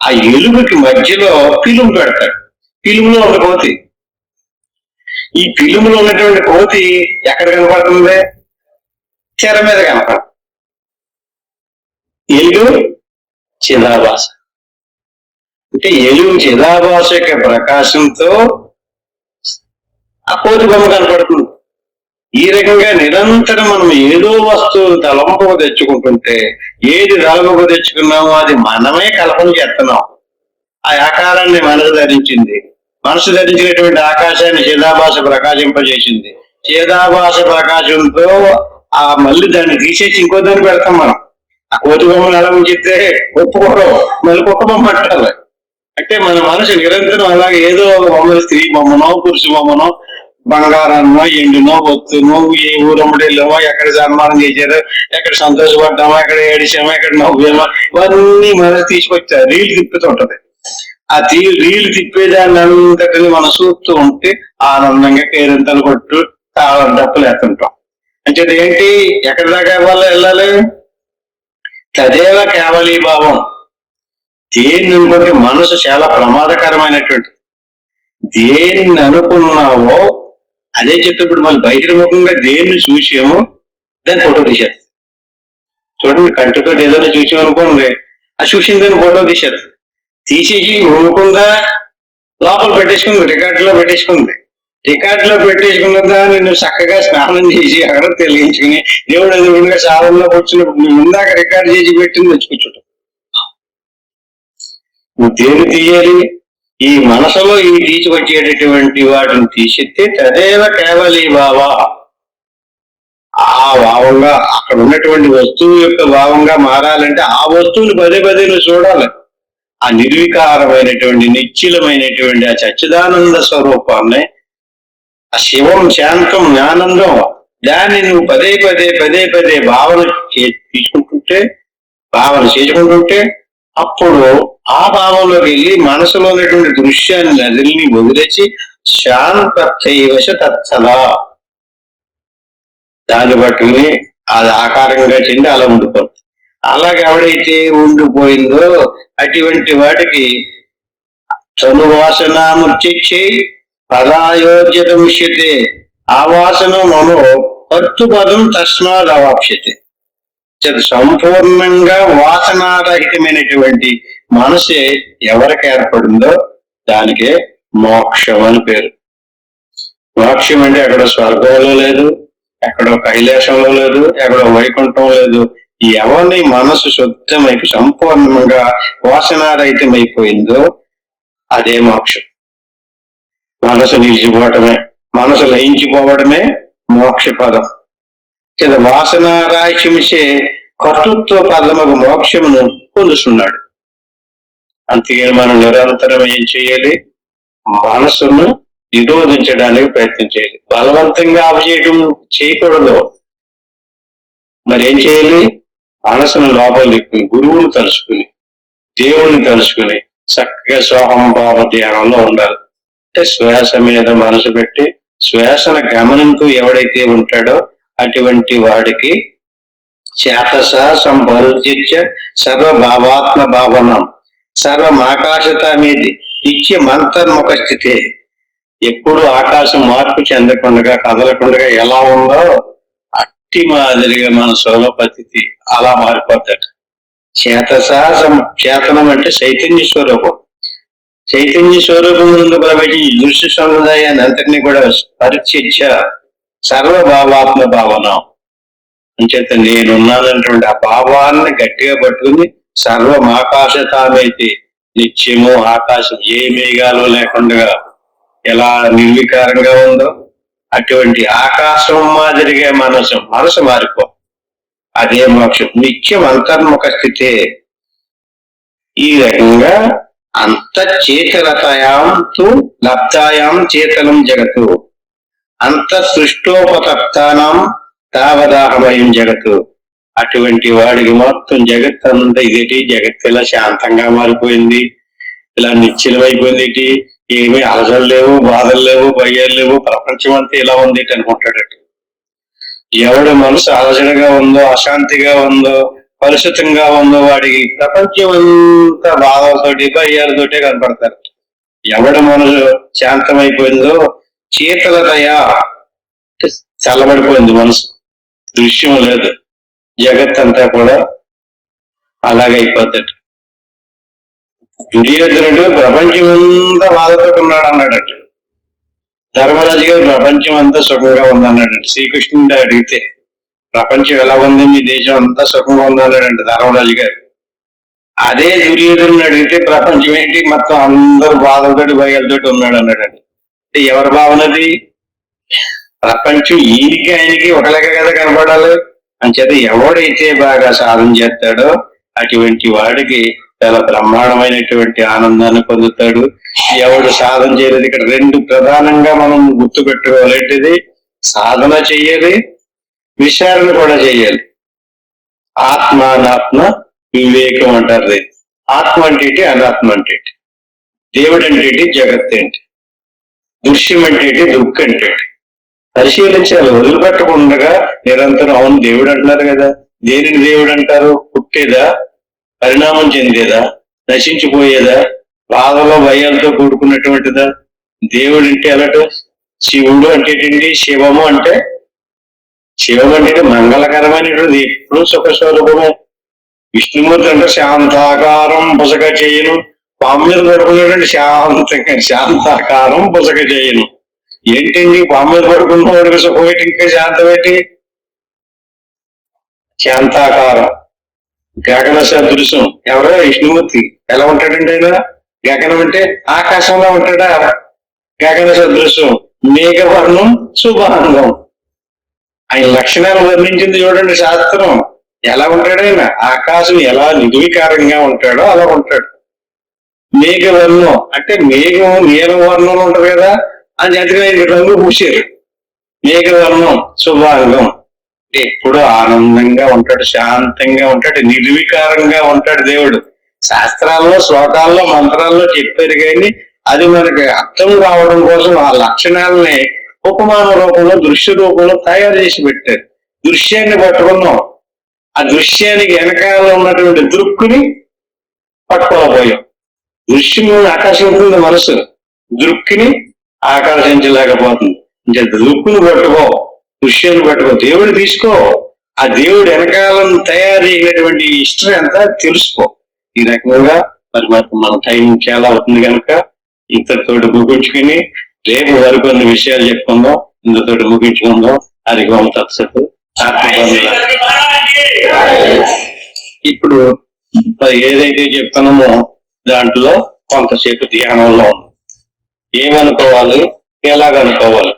ఆ ఎలుగుకి మధ్యలో ఫిలుం పెడతారు, ఫిలుంలో ఉన్న కోతి. ఈ ఫిలుంలో ఉన్నటువంటి కోతి ఎక్కడ కనపడుతుంది? తెర మీద కనపడుతుంది. ఎలుగు చిదాభాస అంటే ఎలుగు చిదాభాస యొక్క ప్రకాశంతో ఆ కోతి బొమ్మ కనపడుతుంది. ఈ రకంగా నిరంతరం మనం ఏదో వస్తువులు తలంపుకు తెచ్చుకుంటుంటే, ఏది తలంపుకు తెచ్చుకున్నామో అది మనమే కల్పన చేస్తున్నాం. ఆ ఆకారాన్ని మనసు ధరించింది, మనసు ధరించినటువంటి ఆకాశాన్ని చిదాభాస ప్రకాశింపజేసింది. చిదాభాస ప్రకాశంతో ఆ మళ్ళీ దాన్ని తీసేసి ఇంకో దాన్ని పెడతాం మనం. ఆ కోతి బొమ్మను ఎలా ఉంచితే ఒప్పుకోవడం, మళ్ళీ కుక్క బొమ్మ అంటారు. అంటే మన మనసు నిరంతరం అలాగే ఏదో ఒక బొమ్మను, స్త్రీ బొమ్మనో పురుష బొమ్మనో, బంగారాన్నో ఎండునో ఒత్తునో, ఏ ఊరమ్మడెళ్ళామో, ఎక్కడ సన్మానం చేశారో, ఎక్కడ సంతోషపడ్డామో, ఎక్కడ ఏడిచామో, ఎక్కడ నవ్వామో, ఇవన్నీ మనసు తీసుకొచ్చారు. రీలు తిప్పుతుంటది. ఆ రీలు తిప్పేదాన్ని అంతటిని మనం చూస్తూ ఉంటే ఆనందంగా కేరింతలు కొట్టు తాళం డప్పులు వేస్తుంటాం. అంటే ఏంటి, ఎక్కడి దాకా వెళ్ళాలి? తదేవ కేవలీ భావం. దేన్ని అనుకుంటే మనసు చాలా ప్రమాదకరమైనటువంటి, దేన్ని అనుకున్నావో అదే చెప్తే మళ్ళీ బహిర్ముఖంగా దేన్ని చూసామో దాన్ని ఫోటో తీసేది. చూడండి, కంటితో ఏదైనా చూసామనుకోండి, ఆ చూసిన దాన్ని ఫోటో తీసేది. తీసేసి ఊరుకుందా లోపల పెట్టేసుకుంది, రికార్డులో పెట్టేసుకుంది. రికార్డులో పెట్టేసుకున్న దాన్ని నువ్వు చక్కగా స్నానం చేసి అక్కడ తెలియించుకుని దేవుడు ఎదురుగా సాధనలో కూర్చున్నప్పుడు నువ్వు ముందాక రికార్డు చేసి పెట్టింది వచ్చుకుంటావు. నువ్వు దేని తీయాలి? ఈ మనసులో ఈ తీసుకొచ్చేటటువంటి వాటిని తీసిస్తే తదేవ కేవలీ భావ, ఆ భావంగా అక్కడ ఉన్నటువంటి వస్తువు యొక్క భావంగా మారాలంటే ఆ వస్తువుని పదే పదే నువ్వు చూడాలి. ఆ నిర్వికారమైనటువంటి నిశ్చలమైనటువంటి ఆ సచ్చిదానంద స్వరూపాన్ని, ఆ శివం, శాంతం, ఆనందం, దాన్ని నువ్వు పదే పదే భావన చేసుకుంటుంటే అప్పుడు ఆ భావంలోకి వెళ్ళి మనసులో ఉన్నటువంటి దృశ్యాన్ని నదిల్ని వదిలేసి శాంతైవశ తత్సదా, దాన్ని పట్టుకుని అది ఆకారంగా చెంది అలా ఉండిపోతుంది. అలాగే ఎవడైతే ఉండిపోయిందో అటువంటి వాటికి తనువాసనాముచ్చి పదాయోజ్యత ముష్యతే, ఆ వాసన మనో పద్యం తస్మాత్ అవాప్యతే. సంపూర్ణంగా వాసనారహితమైనటువంటి మనసే ఎవరికి ఏర్పడిందో దానికే మోక్షం అని పేరు. మోక్షం అంటే ఎక్కడో స్వర్గంలో లేదు, ఎక్కడో కైలాసంలో లేదు, ఎక్కడో వైకుంఠం లేదు. ఎవరి మనసు శుద్ధమైపు సంపూర్ణంగా వాసనారహితమైపోయిందో అదే మోక్షం. మనసు నిలిచిపోవటమే, మనసు లయించిపోవడమే మోక్ష పదం. వాసనారాహిత్యమిచ్చే కర్తృత్వ పదముకు మోక్షమును పొందుతున్నాడు. అందుకని మనం నిరంతరం ఏం చేయాలి? మనసును నిరోధించడానికి ప్రయత్నం చేయాలి. బలవంతంగా అపచేయటం చేయకూడదు. మరి ఏం చేయాలి? మనసును లోపల తిప్పుకుని, గురువుని తలుచుకుని, దేవుణ్ణి తలుచుకుని చక్కగా సోహంభావ ధ్యానంలో ఉండాలి. అంటే శ్వాస మీద మనసు పెట్టి శ్వాసను గమనింపు ఎవడైతే ఉంటాడో అటువంటి వాడికి చేతస సంభరుత్య సర్వభావాత్మ భావనం సర్వమాకాశత మీది నిత్య మంతర్ముఖ స్థితే. ఎప్పుడు ఆకాశం మార్పు చెందకుండా కదలకుండా ఎలా ఉందో అట్టి మాదిరిగా మన స్వరూపతిథి అలా మారిపోతాడు. చేతస చేతనం అంటే చైతన్య స్వరూపం. చైతన్య స్వరూపం ముందు ప్రవేశించి దృశ్య సముదాయాన్ని అంతటినీ కూడా పరిచర్చ సర్వభావాత్మ భావన అంచేత నేనున్నానటువంటి ఆ భావాన్ని గట్టిగా పట్టుకుని సర్వమాకాశతామైతే నిత్యము ఆకాశం ఏ మేఘాలు లేకుండా ఎలా నిర్వికారంగా ఉందో అటువంటి ఆకాశం మాదిరిగా మనసు మారిపో. అదే మోక్షం, నిత్యం అంతర్ముఖ స్థితే. ఈ రకంగా అంతఃచేతనతాయాం తు లబ్ధాయాం చేతనం జగత్తు అంత సృష్టోపతప్తానం తావదాహమయం జగత్తు. అటువంటి వాడికి మొత్తం జగత్ అంతా ఇదేటి, జగత్ ఇలా శాంతంగా మారిపోయింది, ఇలా నిశ్చలమైపోయింది, ఏమీ అలసలు లేవు, బాధలు లేవు, భయాలు లేవు, ప్రపంచం అంతా ఇలా ఉంది అనుకుంటాడట. ఎవడి మనసు అలసటగా ఉందో, అశాంతిగా ఉందో, కలుషితంగా ఉందో వాడికి ప్రపంచం అంతా బాధలతోటి భయాలతోటే కనపడతారు. ఎవడి మనసు శాంతమైపోయిందో శీతలతయా చల్లబడిపోయింది మనసు, దృశ్యం లేదు, జగత్ అంతా కూడా అలాగైపోతాడు. దుర్యోధనుడు ప్రపంచం అంతా బాధతో ఉన్నాడు అన్నాడట. ధర్మరాజు గారు ప్రపంచం అంతా సుఖంగా ఉందన్నాడంట. శ్రీకృష్ణుడు అడిగితే ప్రపంచం ఎలా ఉంది, మీ దేశం అంతా సుఖంగా ఉందన్నాడంట ధర్మరాజు గారు. అదే దుర్యోధనుడు అడిగితే ప్రపంచం ఏంటి, మొత్తం అందరూ బాధలతోటి భయాలతోటి ఉన్నాడు అన్నాడంట. ఎవరి భావనది? ప్రపంచం ఈయనకి ఆయనకి ఒకలాగా కదా కనపడాలి. అంచేత ఎవడైతే బాగా సాధన చేస్తాడో అటువంటి వాడికి చాలా బ్రహ్మాండమైనటువంటి ఆనందాన్ని పొందుతాడు. ఎవడు సాధన చేయలేదు, ఇక్కడ రెండు ప్రధానంగా మనం గుర్తు పెట్టుకోవాలంటేది సాధన చెయ్యాలి, విచారణ కూడా చెయ్యాలి. ఆత్మ అనాత్మ వివేకం అంటారు. ఆత్మ అంటే ఏంటి, అనాత్మ అంటే ఏంటి, దేవుడు అంటే ఏంటి, జగత్ ఏంటి, దృశ్యం అంటే ఏంటి, దుఃఖం అంటే ఏంటి పరిశీలించాలి. వదిలిపెట్టకుండా నిరంతరం అవును దేవుడు అంటున్నారు కదా, దేనిని దేవుడు అంటారు? పుట్టేదా, పరిణామం చెందేదా, నశించిపోయేదా, బాధలో భయాలతో కూడుకున్నటువంటిదా? దేవుడు అంటే అలాంటి. శివుడు అంటే ఏంటి, శివము అంటే మంగళకరమైనటువంటి ఎప్పుడు సుఖ స్వరూపమే. విష్ణుమూర్తి అంటే శాంతాకారం పుసక చేయను, పాము మీద పడుకున్నటువంటి శాంతాకారం పుసక చేయను. ఏంటండి పాము మీద పడుకున్న వాడికి సుఖం ఏంటి, ఇంకా శాంతం ఏంటి? శాంతాకారం, గగన సదృశం. ఎవరో విష్ణుమూర్తి ఎలా ఉంటాడంటే ఆయన గగనం అంటే ఆకాశంలో ఉంటాడా? గగన సదృశం, మేఘవర్ణం, శుభాంగం. ఆయన లక్షణాలు వర్ణించింది చూడండి శాస్త్రం. ఎలా ఉంటాడు ఆయన? ఆకాశం ఎలా నిర్వికారంగా ఉంటాడో అలా ఉంటాడు. మేఘవర్ణం అంటే మేఘం నీలం వర్ణంలో ఉంటది కదా, అని అందుకని రంగు పూసారు. మేఘవర్ణం, శుభాంగం. ఎప్పుడు ఆనందంగా ఉంటాడు, శాంతంగా ఉంటాడు, నిర్వికారంగా ఉంటాడు దేవుడు. శాస్త్రాల్లో, శ్లోకాల్లో, మంత్రాల్లో చెప్పారు కానీ అది మనకి అర్థం కావడం కోసం ఆ లక్షణాలని ఉపమాన రూపంలో, దృశ్య రూపంలో తయారు చేసి పెట్టారు. దృశ్యాన్ని పట్టుకున్నాం, ఆ దృశ్యానికి వెనకాల ఉన్నటువంటి దృక్కుని పట్టుకోలేకపోయాం. దృశ్యము ఆకర్షించింది మనసు, దృక్కిని ఆకర్షించలేకపోతుంది. దృక్కుని పట్టుకో, దృశ్యాన్ని పట్టుకో, దేవుడు తీసుకో, ఆ దేవుడు వెనకాలను తయారు చేయనటువంటి హిస్టరీ అంతా తెలుసుకో. ఈ రకంగా మరి మన టైం చాలా అవుతుంది కనుక ఇంతతో ముగించుకుని రేపు మరికొన్ని విషయాలు చెప్పుకుందాం, ఇందుతో ముగించుకుందాం. హరి ఓం తత్సత్. ఇప్పుడు ఏదైతే చెప్తున్నామో దాంట్లో కొంతసేపు ధ్యానంలో ఉంది. ఏమనుకోవాలి, ఎలాగనుకోవాలి?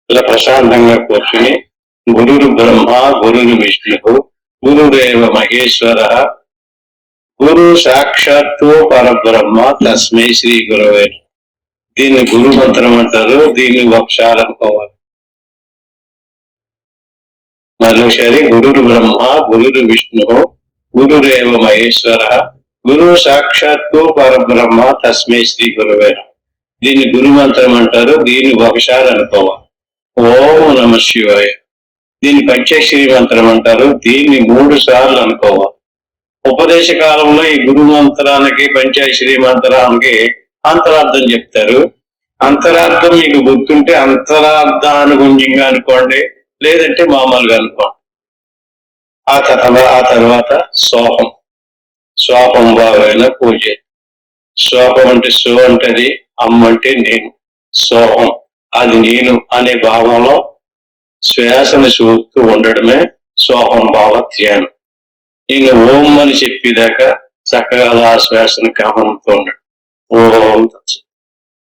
ఇలా ప్రశాంతంగా కూర్చుని గురురు బ్రహ్మ గురురు విష్ణు గురురేవ మహేశ్వర గురు సాక్షాత్తు పరబ్రహ్మ తస్మై శ్రీ గురవే. దీన్ని గురు మంత్రం అంటారు. దీన్ని వక్షాలనుకోవాలి. మరోసారి గురురు బ్రహ్మ గురురు విష్ణు గురురేవ మహేశ్వర గురు సాక్షాత్తు పరబ్రహ్మ తస్మై శ్రీ గురవే. దీన్ని గురు మంత్రం అంటారు. దీన్ని వక్షాలనుకోవాలి. ఓం నమ శివాయ. దీన్ని పంచాక్షరి మంత్రం అంటారు. దీన్ని 3 సార్లు అనుకోవాలి. ఉపదేశ కాలంలో ఈ గురు మంత్రానికి పంచాక్షరి మంత్రానికి అంతరార్థం చెప్తారు. అంతరార్థం మీకు గుర్తుంటే అంతరార్థానుగుణ్యంగా అనుకోండి, లేదంటే మామూలుగా అనుకోండి. ఆ తర్వాత శ్లోకం. శ్లోకం భావైన పూజ. శ్లోకం అంటే సో అంటది, అమ్మ అంటే నేను. సోహం అది నేను అనే భావంలో శ్వాసను చూస్తూ ఉండడమే సోహం భావ ధ్యానం. నేను ఓం అని చెప్పేదాకా చక్కగా ఆ శ్వాసను గమనంతో ఉండడం. ఓం